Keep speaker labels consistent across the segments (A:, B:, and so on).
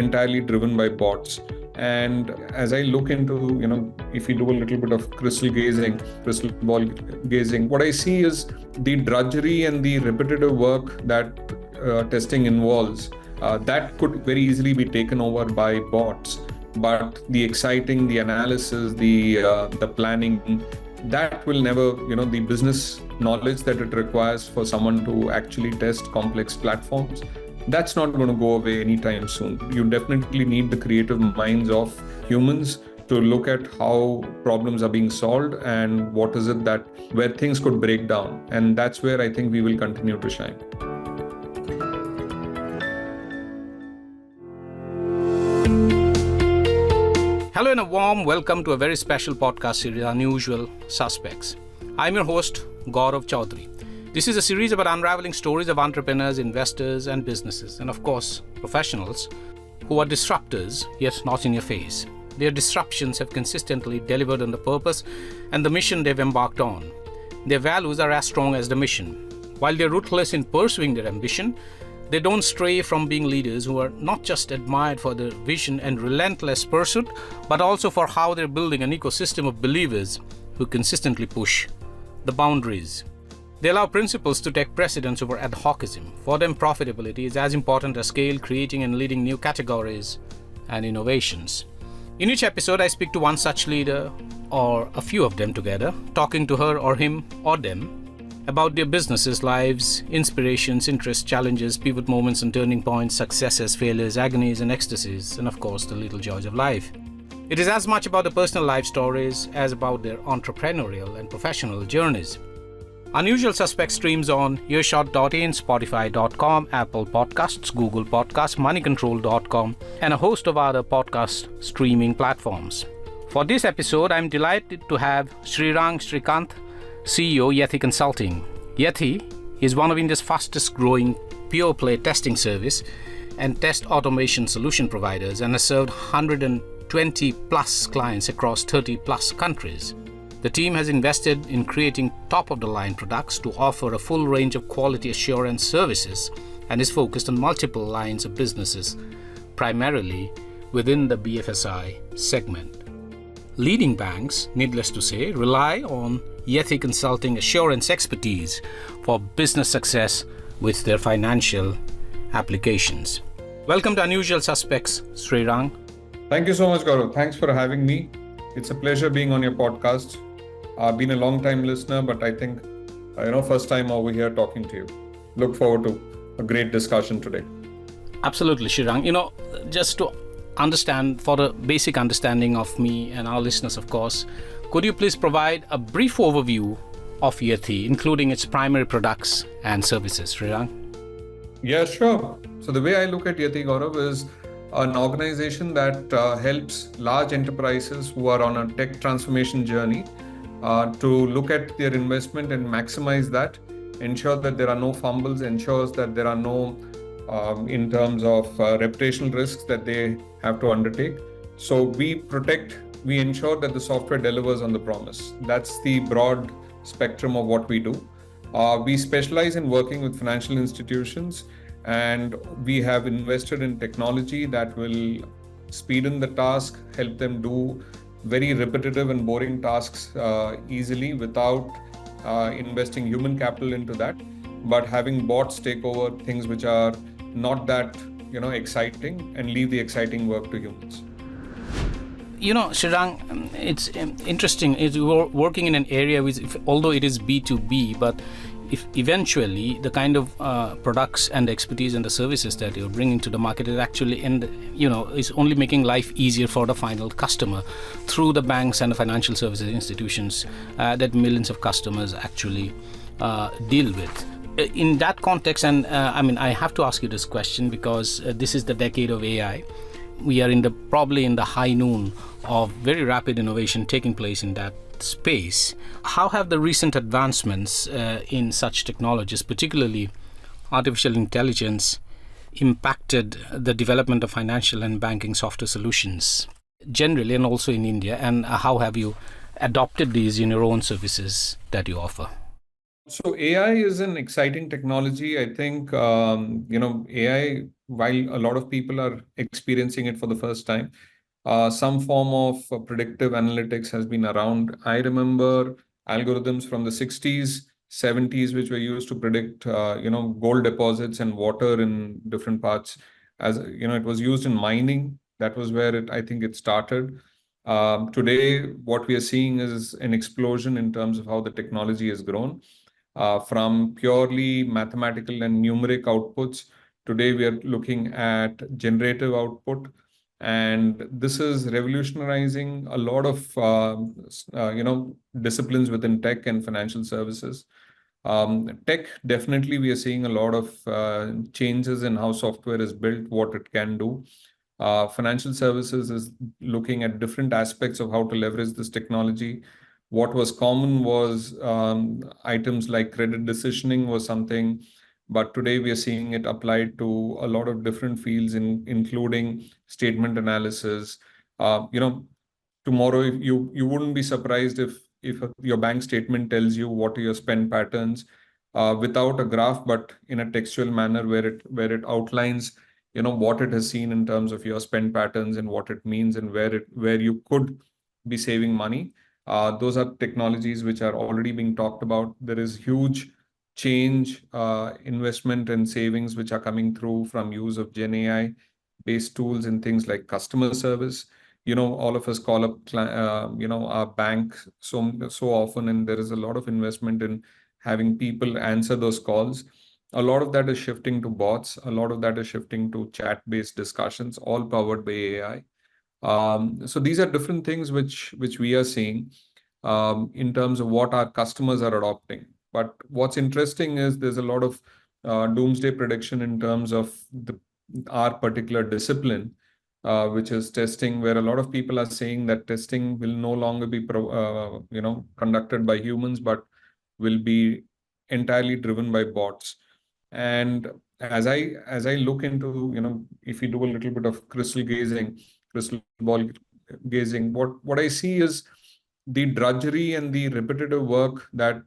A: entirely driven by bots. And as I look into, if you do a little bit of crystal ball gazing, what I see is the drudgery and the repetitive work that testing involves, that could very easily be taken over by bots. But the exciting, the analysis, the planning, that will never, the business knowledge that it requires for someone to actually test complex platforms, that's not going to go away anytime soon. You definitely need the creative minds of humans to look at how problems are being solved and what is it where things could break down. And that's where I think we will continue to shine.
B: Hello and a warm welcome to a very special podcast series, Unusual Suspects. I'm your host, Gaurav Chaudhary. This is a series about unraveling stories of entrepreneurs, investors, and businesses, and of course, professionals who are disruptors, yet not in your face. Their disruptions have consistently delivered on the purpose and the mission they've embarked on. Their values are as strong as the mission. While they're ruthless in pursuing their ambition, they don't stray from being leaders who are not just admired for their vision and relentless pursuit, but also for how they're building an ecosystem of believers who consistently push the boundaries. They allow principles to take precedence over ad hocism. For them, profitability is as important as scale, creating and leading new categories and innovations. In each episode, I speak to one such leader or a few of them together, talking to her or him or them about their businesses, lives, inspirations, interests, challenges, pivot moments and turning points, successes, failures, agonies and ecstasies, and of course the little joys of life. It is as much about the personal life stories as about their entrepreneurial and professional journeys. Unusual Suspects streams on Earshot.in, Spotify.com, Apple Podcasts, Google Podcasts, MoneyControl.com, and a host of other podcast streaming platforms. For this episode, I'm delighted to have Srirang Srikantha, CEO, Yethi Consulting. Yethi is one of India's fastest growing pure-play testing service and test automation solution providers and has served 120 plus clients across 30 plus countries. The team has invested in creating top-of-the-line products to offer a full range of quality assurance services and is focused on multiple lines of businesses, primarily within the BFSI segment. Leading banks, needless to say, rely on Yethi Consulting assurance expertise for business success with their financial applications. Welcome to Unusual Suspects, Srirang.
A: Thank you so much, Gaurav. Thanks for having me. It's a pleasure being on your podcast. I've been a long-time listener, but I think, first time over here talking to you. Look forward to a great discussion today.
B: Absolutely, Srirang. Just to understand, for the basic understanding of me and our listeners, of course, could you please provide a brief overview of Yethi, including its primary products and services, Srirang?
A: Yeah, sure. So the way I look at Yethi, Gaurav, is an organization that helps large enterprises who are on a tech transformation journey to look at their investment and maximize that, ensure that there are no fumbles, ensures that there are no, in terms of reputational risks that they have to undertake. So we ensure that the software delivers on the promise. That's the broad spectrum of what we do. We specialize in working with financial institutions, and we have invested in technology that will speeden the task, help them do very repetitive and boring tasks easily without investing human capital into that, but having bots take over things which are not that exciting and leave the exciting work to humans.
B: Srirang, it's interesting. You're working in an area which, although it is B2B, but if eventually the kind of products and expertise and the services that you're bringing to the market is actually, is only making life easier for the final customer through the banks and the financial services institutions that millions of customers actually deal with. In that context, and I have to ask you this question because this is the decade of AI. We are probably in the high noon of very rapid innovation taking place in that space. How have the recent advancements in such technologies, particularly artificial intelligence, impacted the development of financial and banking software solutions generally and also in India? And how have you adopted these in your own services that you offer?
A: So AI is an exciting technology. I think AI, while a lot of people are experiencing it for the first time, some form of predictive analytics has been around. I remember algorithms from the 60s, 70s, which were used to predict, gold deposits and water in different parts. As you know, it was used in mining. That was where I think it started. Today, what we are seeing is an explosion in terms of how the technology has grown from purely mathematical and numeric outputs. Today, we are looking at generative output, and this is revolutionizing a lot of disciplines within tech and financial services. Tech, definitely, we are seeing a lot of changes in how software is built, what it can do. Financial services is looking at different aspects of how to leverage this technology. What was common was items like credit decisioning was something, but today we are seeing it applied to a lot of different fields, including statement analysis. You know, tomorrow, if you wouldn't be surprised if your bank statement tells you what are your spend patterns without a graph, but in a textual manner where it outlines what it has seen in terms of your spend patterns and what it means and where you could be saving money. Those are technologies which are already being talked about. There is huge change, investment and savings which are coming through from use of Gen AI based tools and things like customer service. All of us call up our bank so often, and there is a lot of investment in having people answer those calls. A lot of that is shifting to bots. A lot of that is shifting to chat-based discussions, all powered by AI. So these are different things which we are seeing in terms of what our customers are adopting. But what's interesting is there's a lot of doomsday prediction in terms of our particular discipline, which is testing, where a lot of people are saying that testing will no longer be conducted by humans, but will be entirely driven by bots. And as I look into, if you do a little bit of crystal ball gazing, what I see is the drudgery and the repetitive work that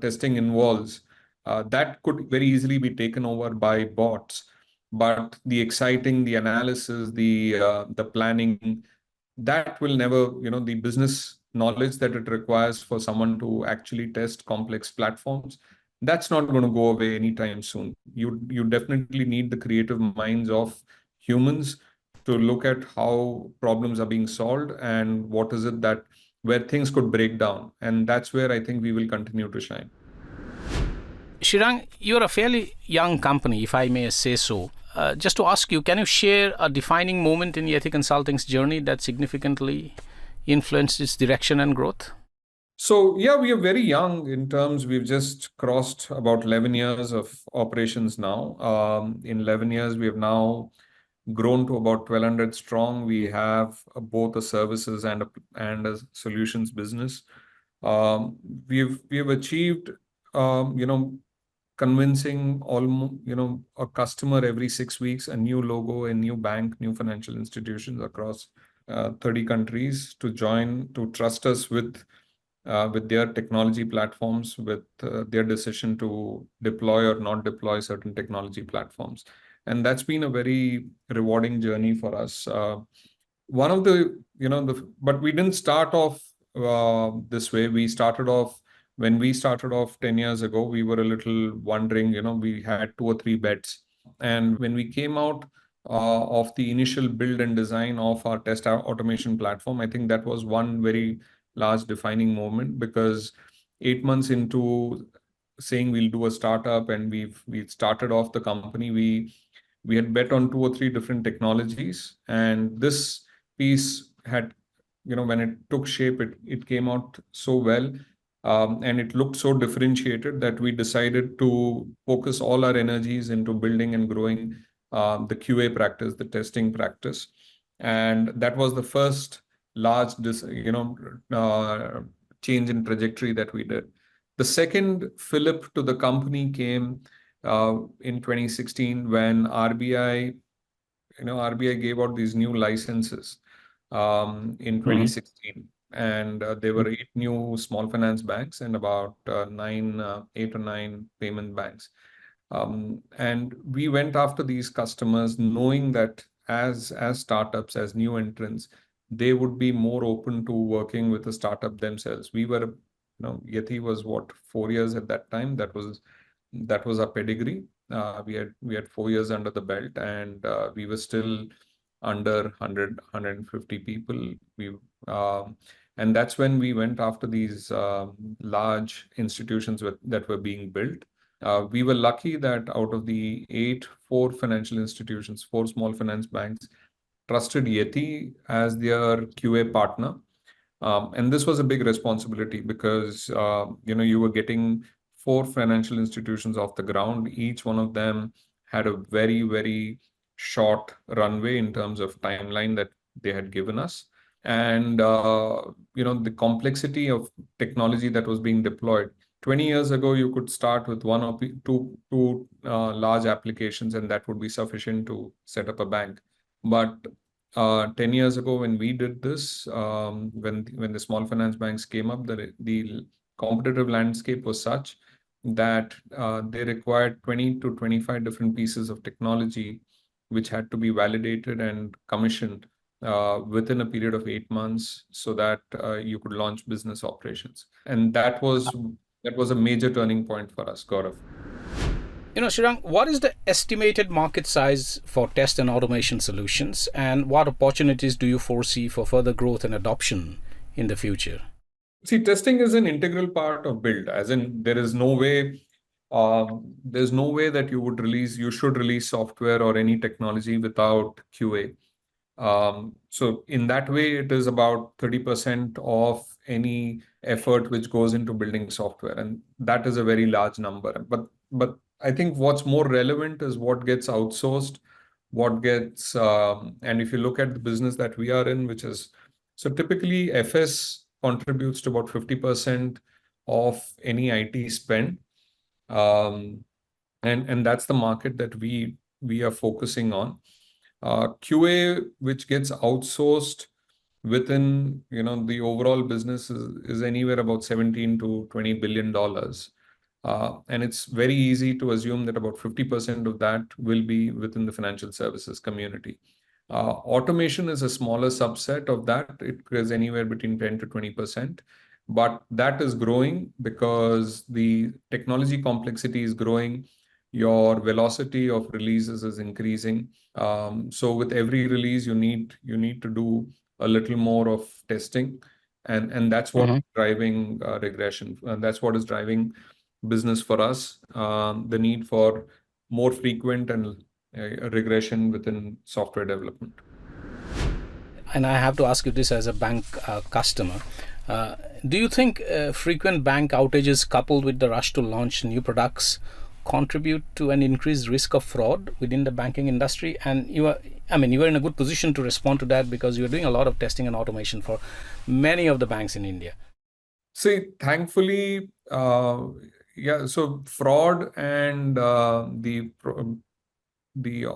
A: testing involves, that could very easily be taken over by bots. But the exciting, the analysis, the planning, that will never, the business knowledge that it requires for someone to actually test complex platforms, that's not going to go away anytime soon. You definitely need the creative minds of humans to look at how problems are being solved and what is it that where things could break down. And that's where I think we will continue to shine.
B: Srirang, you're a fairly young company, if I may say so. Just to ask you, can you share a defining moment in Yethi Consulting's journey that significantly influenced its direction and growth?
A: So yeah, we are very young in terms, we've just crossed about 11 years of operations now. In 11 years, we have now grown to about 1,200 strong. We have both a services and a solutions business. We've achieved, convincing almost, a customer every 6 weeks, a new logo, a new bank, new financial institutions across 30 countries to trust us with their technology platforms, with their decision to deploy or not deploy certain technology platforms. And that's been a very rewarding journey for us. One of but we didn't start off this way. When we started off 10 years ago, we were a little wondering, we had 2 or 3 bets. And when we came out of the initial build and design of our test automation platform, I think that was one very large defining moment, because 8 months into saying we'll do a startup and we started off the company, we had bet on 2 or 3 different technologies, and this piece had, when it took shape, it came out so well, and it looked so differentiated that we decided to focus all our energies into building and growing the QA practice, the testing practice. And that was the first large change in trajectory that we did. The second fillip to the company came in 2016, when RBI gave out these new licenses in 2016. and there were 8 new small finance banks and about 8 or 9 payment banks. And we went after these customers knowing that as startups, as new entrants, they would be more open to working with a startup themselves. We were, Yethi was what, 4 years at that time. That was our pedigree. We had 4 years under the belt, and we were still under 150 people. And that's when we went after these large institutions that were being built. We were lucky that out of the 8, 4 small finance banks trusted Yeti as their QA partner. And this was a big responsibility because you were getting 4 financial institutions off the ground. Each one of them had a very, very short runway in terms of timeline that they had given us. And the complexity of technology that was being deployed. 20 years ago, you could start with one or two large applications, and that would be sufficient to set up a bank. But 10 years ago, when we did this, when the small finance banks came up, the competitive landscape was such that they required 20 to 25 different pieces of technology, which had to be validated and commissioned within a period of 8 months, so that you could launch business operations. And that was a major turning point for us, Gaurav.
B: Srirang, what is the estimated market size for test and automation solutions, and what opportunities do you foresee for further growth and adoption in the future?
A: See, testing is an integral part of build, as in there's no way that you should release software or any technology without QA. So in that way, it is about 30% of any effort which goes into building software, and that is a very large number. But I think what's more relevant is what gets outsourced, and if you look at the business that we are in, which is, so typically FS contributes to about 50% of any IT spend. And that's the market that we are focusing on. QA, which gets outsourced within the overall business, is anywhere about $17 to $20 billion. And it's very easy to assume that about 50% of that will be within the financial services community. Automation is a smaller subset of that. It is anywhere between 10 to 20%. But that is growing because the technology complexity is growing. Your velocity of releases is increasing. So with every release, you need to do a little more of testing. And that's what is driving regression. And that's what is driving business for us, the need for more frequent and regression within software development.
B: And I have to ask you this as a bank customer. Do you think frequent bank outages coupled with the rush to launch new products contribute to an increased risk of fraud within the banking industry? And you are in a good position to respond to that because you're doing a lot of testing and automation for many of the banks in India.
A: See, thankfully, so fraud and the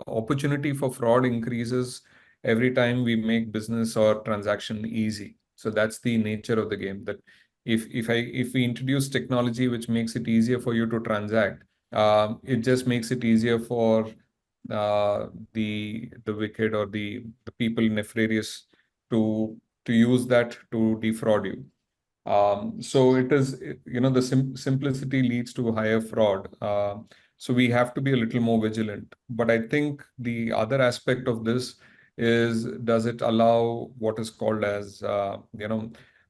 A: opportunity for fraud increases every time we make business or transaction easy. So that's the nature of the game, that if we introduce technology which makes it easier for you to transact, it just makes it easier for the wicked or the people nefarious to use that to defraud you. So it is, the simplicity leads to higher fraud. So we have to be a little more vigilant. But I think the other aspect of this is, does it allow what is called as,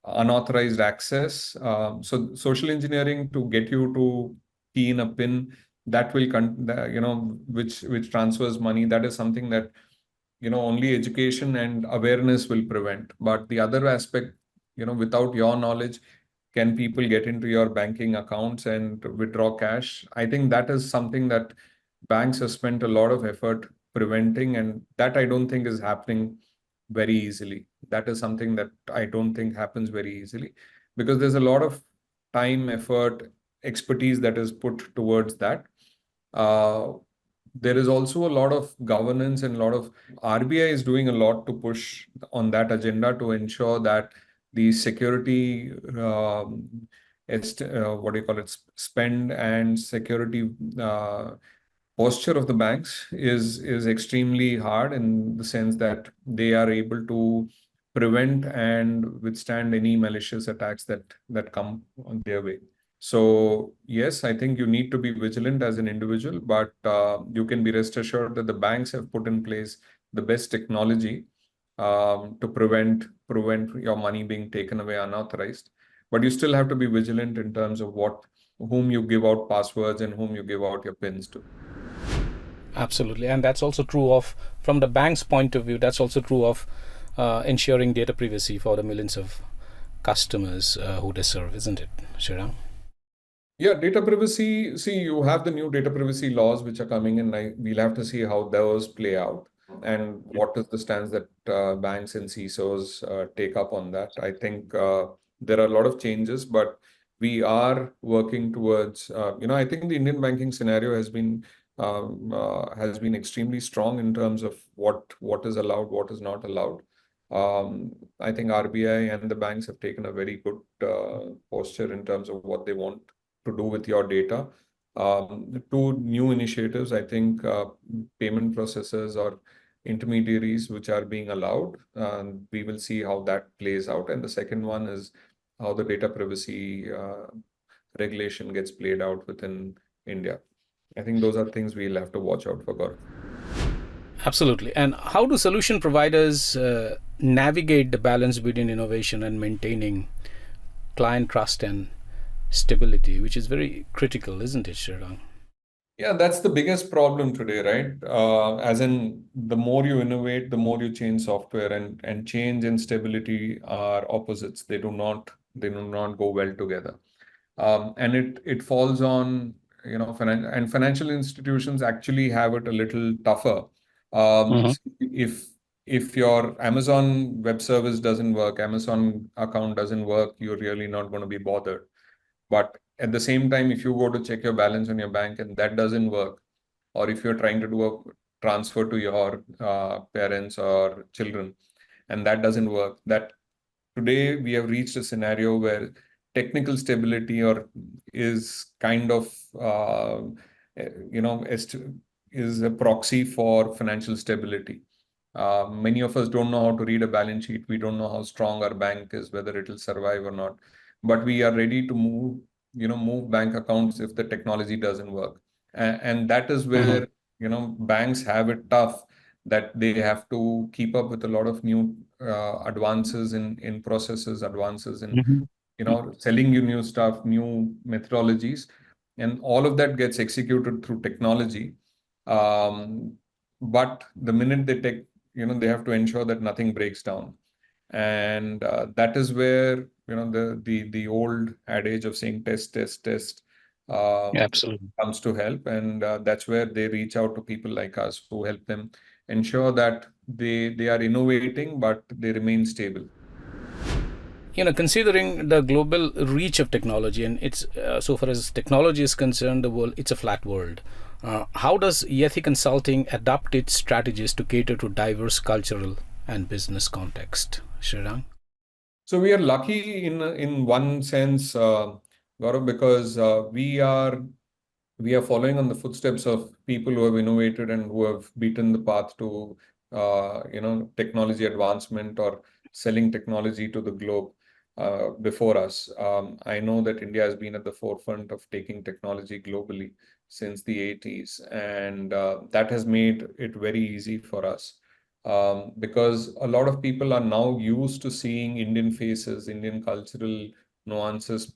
A: unauthorized access? So social engineering to get you to key in a PIN that will, which transfers money. That is something that, only education and awareness will prevent. But the other aspect, without your knowledge, can people get into your banking accounts and withdraw cash? I think that is something that banks have spent a lot of effort preventing, and that I don't think is happening very easily. That is something that I don't think happens very easily because there's a lot of time, effort, expertise that is put towards that. There is also a lot of governance and RBI is doing a lot to push on that agenda to ensure that the security, what do you call it, spend and security posture of the banks is extremely hard, in the sense that they are able to prevent and withstand any malicious attacks that come on their way. So yes, I think you need to be vigilant as an individual, but you can be rest assured that the banks have put in place the best technology to prevent your money being taken away unauthorized. But you still have to be vigilant in terms of whom you give out passwords and whom you give out your pins to.
B: Absolutely, and that's also true of, from the bank's point of view, that's also true of ensuring data privacy for the millions of customers who they serve, isn't it, Srirang?
A: Yeah, data privacy. See, you have the new data privacy laws which are coming in. We'll have to see how those play out and what is the stance that banks and CISOs take up on that. I think there are a lot of changes, but we are working towards, I think the Indian banking scenario has been extremely strong in terms of what is allowed, what is not allowed. I think RBI and the banks have taken a very good posture in terms of what they want to do with your data. Two new initiatives, I think, payment processors or intermediaries which are being allowed. We will see how that plays out. And the second one is how the data privacy regulation gets played out within India. I think those are things we'll have to watch out for, Gaurav.
B: Absolutely. And how do solution providers navigate the balance between innovation and maintaining client trust and stability, which is very critical, isn't it, Srirang?
A: Yeah, that's the biggest problem today, right? As in, the more you innovate, the more you change software, and change and stability are opposites. They do not go well together. And it falls on, financial institutions actually have it a little tougher. If your Amazon web service doesn't work, Amazon account doesn't work, you're really not going to be bothered. But at the same time, if you go to check your balance on your bank and that doesn't work, or if you're trying to do a transfer to your parents or children and that doesn't work, that today we have reached a scenario where technical stability is kind of, is a proxy for financial stability. Many of us don't know how to read a balance sheet. We don't know how strong our bank is, whether it will survive or not. But we are ready to move bank accounts if the technology doesn't work. And that is where, banks have it tough, that they have to keep up with a lot of new advances in processes, advances in, selling you new stuff, new methodologies, and all of that gets executed through technology. But the minute they take, they have to ensure that nothing breaks down. And that is where, the old adage of saying test, test, test
B: Absolutely.
A: comes to help. And that's where they reach out to people like us who help them ensure that they are innovating, but they remain stable.
B: Considering the global reach of technology, and it's so far as technology is concerned, the world, it's a flat world. How does Yethi Consulting adapt its strategies to cater to diverse cultural and business context, Srirang?
A: So we are lucky in one sense, Gaurav, because we are following on the footsteps of people who have innovated and who have beaten the path to technology advancement or selling technology to the globe before us. I know that India has been at the forefront of taking technology globally since the 80s, and that has made it very easy for us. Because a lot of people are now used to seeing Indian faces, Indian cultural nuances,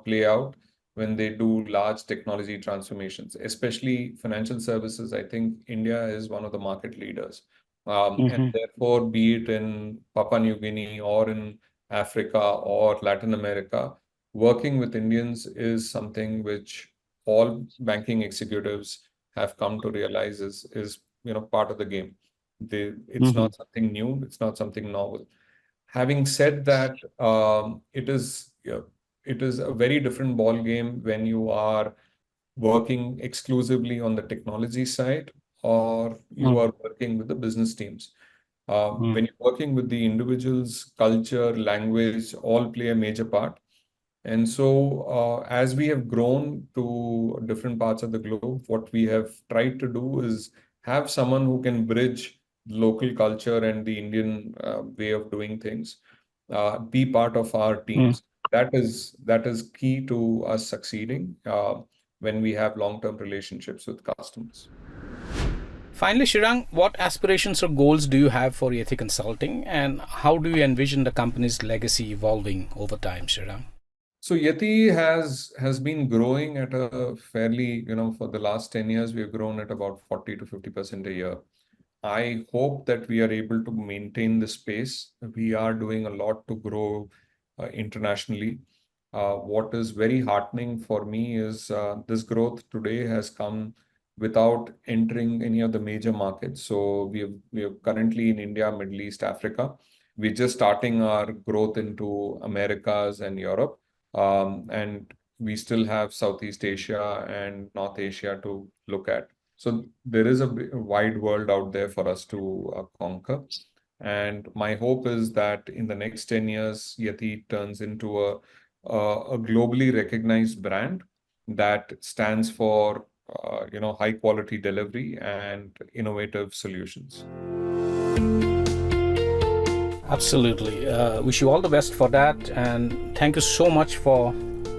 A: play out when they do large technology transformations, especially financial services. I think India is one of the market leaders. And therefore, be it in Papua New Guinea or in Africa or Latin America, working with Indians is something which all banking executives have come to realize is part of the game. It's not something new. It's not something novel. Having said that, it is a very different ball game when you are working exclusively on the technology side or you are working with the business teams. When you're working with the individuals, culture, language, all play a major part. And so, as we have grown to different parts of the globe, what we have tried to do is have someone who can bridge local culture and the Indian way of doing things, be part of our teams. That is key to us succeeding when we have long-term relationships with customers.
B: Finally, Srirang, what aspirations or goals do you have for Yethi Consulting, and how do you envision the company's legacy evolving over time, Srirang?
A: So Yeti has been growing at a fairly, for the last 10 years, we've grown at about 40 to 50% a year. I hope that we are able to maintain this pace. We are doing a lot to grow internationally. What is very heartening for me is this growth today has come without entering any of the major markets. So we are currently in India, Middle East, Africa. We're just starting our growth into Americas and Europe. And we still have Southeast Asia and North Asia to look at. So there is a wide world out there for us to conquer. And my hope is that in the next 10 years, Yeti turns into a globally recognized brand that stands for high quality delivery and innovative solutions.
B: Absolutely. Wish you all the best for that. And thank you so much for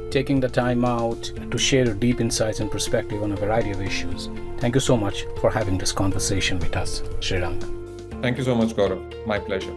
B: taking the time out to share your deep insights and perspective on a variety of issues. Thank you so much for having this conversation with us, Srirang.
A: Thank you so much, Gaurav. My pleasure.